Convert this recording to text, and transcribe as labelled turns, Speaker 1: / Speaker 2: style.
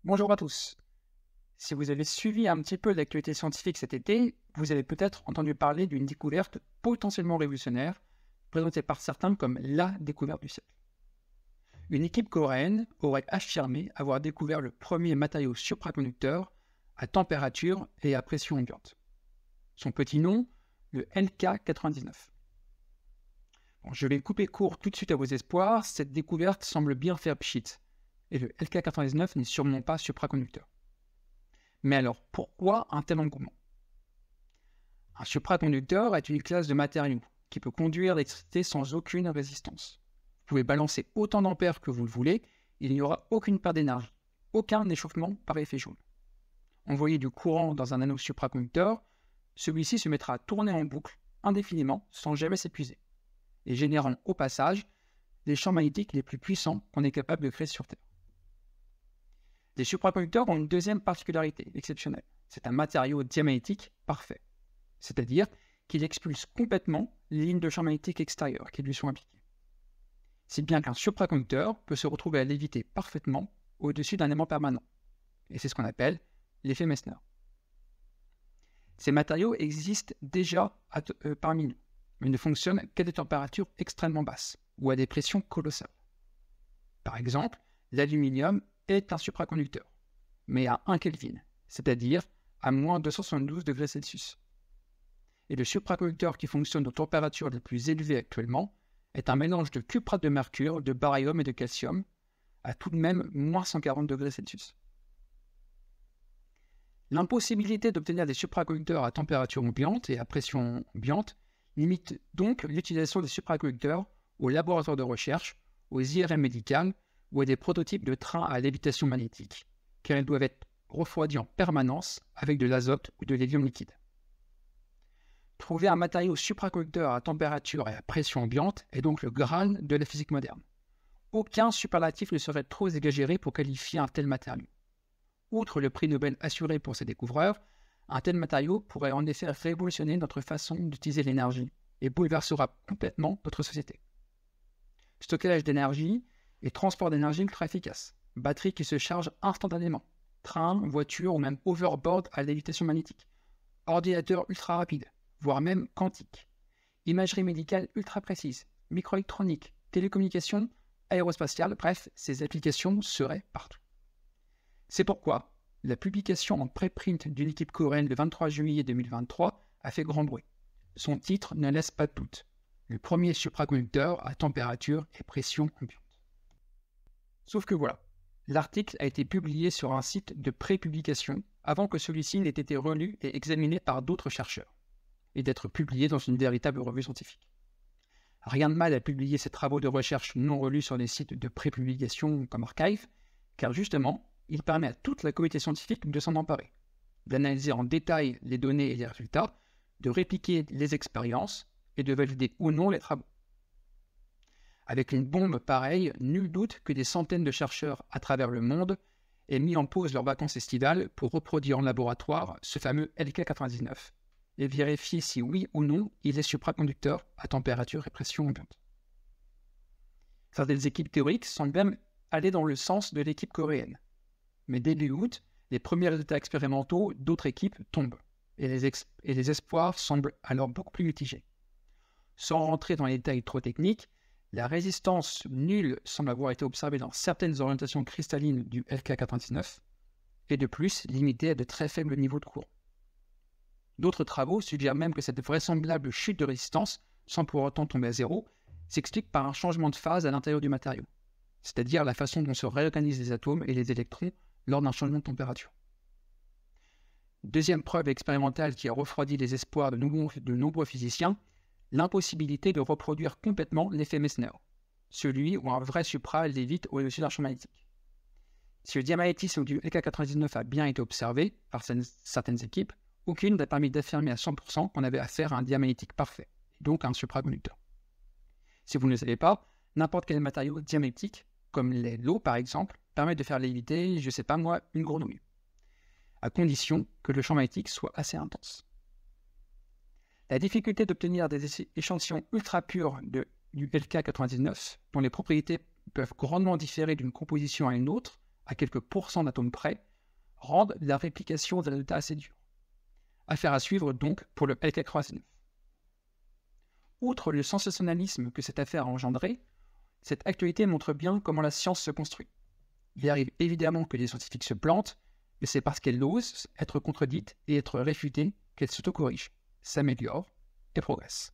Speaker 1: Bonjour à tous. Si vous avez suivi un petit peu l'actualité scientifique cet été, vous avez peut-être entendu parler d'une découverte potentiellement révolutionnaire, présentée par certains comme la découverte du siècle. Une équipe coréenne aurait affirmé avoir découvert le premier matériau supraconducteur à température et à pression ambiante. Son petit nom, le LK99. Je vais couper court tout de suite à vos espoirs, cette découverte semble bien faire pchit, et le LK99 n'est sûrement pas supraconducteur. Mais alors, pourquoi un tel engouement? Un supraconducteur est une classe de matériaux qui peut conduire l'électricité sans aucune résistance. Vous pouvez balancer autant d'ampères que vous le voulez, il n'y aura aucune perte d'énergie, aucun échauffement par effet Joule. Envoyer du courant dans un anneau supraconducteur, celui-ci se mettra à tourner en boucle indéfiniment sans jamais s'épuiser, et générant au passage les champs magnétiques les plus puissants qu'on est capable de créer sur Terre. Les supraconducteurs ont une deuxième particularité exceptionnelle. C'est un matériau diamagnétique parfait. C'est-à-dire qu'il expulse complètement les lignes de champ magnétique extérieures qui lui sont appliquées. Si bien qu'un supraconducteur peut se retrouver à léviter parfaitement au-dessus d'un aimant permanent. Et c'est ce qu'on appelle l'effet Meissner. Ces matériaux existent déjà parmi nous, mais ne fonctionnent qu'à des températures extrêmement basses ou à des pressions colossales. Par exemple, l'aluminium est un supraconducteur, mais à 1 Kelvin, c'est-à-dire à moins 272 degrés Celsius. Et le supraconducteur qui fonctionne aux températures les plus élevées actuellement est un mélange de cuprate de mercure, de baryum et de calcium, à tout de même moins 140 degrés Celsius. L'impossibilité d'obtenir des supraconducteurs à température ambiante et à pression ambiante limite donc l'utilisation des supraconducteurs aux laboratoires de recherche, aux IRM médicales ou à des prototypes de trains à lévitation magnétique, car ils doivent être refroidis en permanence avec de l'azote ou de l'hélium liquide. Trouver un matériau supraconducteur à température et à pression ambiante est donc le Graal de la physique moderne. Aucun superlatif ne serait trop exagéré pour qualifier un tel matériau. Outre le prix Nobel assuré pour ses découvreurs, un tel matériau pourrait en effet révolutionner notre façon d'utiliser l'énergie et bouleversera complètement notre société. Stockage d'énergie et transport d'énergie ultra efficace, batterie qui se charge instantanément, train, voiture ou même overboard à lévitation magnétique, ordinateur ultra rapide, voire même quantique, imagerie médicale ultra précise, microélectronique, télécommunications, aérospatiale, bref, ces applications seraient partout. C'est pourquoi la publication en préprint d'une équipe coréenne le 23 juillet 2023 a fait grand bruit. Son titre ne laisse pas de doute. Le premier supraconducteur à température et pression ambiante. Sauf que voilà, l'article a été publié sur un site de pré-publication avant que celui-ci n'ait été relu et examiné par d'autres chercheurs, et d'être publié dans une véritable revue scientifique. Rien de mal à publier ces travaux de recherche non relus sur des sites de pré-publication comme Archive, car justement, il permet à toute la communauté scientifique de s'en emparer, d'analyser en détail les données et les résultats, de répliquer les expériences et de valider ou non les travaux. Avec une bombe pareille, nul doute que des centaines de chercheurs à travers le monde aient mis en pause leurs vacances estivales pour reproduire en laboratoire ce fameux LK99 et vérifier si oui ou non il est supraconducteur à température et pression ambiante. Certaines équipes théoriques semblent même aller dans le sens de l'équipe coréenne. Mais début août, les premiers résultats expérimentaux d'autres équipes tombent, et les espoirs semblent alors beaucoup plus mitigés. Sans rentrer dans les détails trop techniques, la résistance nulle semble avoir été observée dans certaines orientations cristallines du LK99, et de plus limitée à de très faibles niveaux de courant. D'autres travaux suggèrent même que cette vraisemblable chute de résistance, sans pour autant tomber à zéro, s'explique par un changement de phase à l'intérieur du matériau, c'est-à-dire la façon dont se réorganisent les atomes et les électrons lors d'un changement de température. Deuxième preuve expérimentale qui a refroidi les espoirs de nombreux physiciens, l'impossibilité de reproduire complètement l'effet Meissner, celui où un vrai supra lévite au-dessus d'un champ magnétique. Si le diamagnétisme du LK99 a bien été observé par certaines équipes, aucune n'a permis d'affirmer à 100% qu'on avait affaire à un diamagnétique parfait, donc à un supraconducteur. Si vous ne le savez pas, n'importe quel matériau diamagnétique, comme l'eau par exemple, permet de faire léviter, je sais pas moi, une grenouille, à condition que le champ magnétique soit assez intense. La difficulté d'obtenir des échantillons ultra purs du LK99, dont les propriétés peuvent grandement différer d'une composition à une autre, à quelques pourcents d'atomes près, rendent la réplication des résultats assez dure. Affaire à suivre donc pour le LK3C9. Outre le sensationnalisme que cette affaire a engendré, cette actualité montre bien comment la science se construit. Il arrive évidemment que les scientifiques se plantent, mais c'est parce qu'elle ose être contredite et être réfutée qu'elle s'autocorrige, s'améliore et progresse.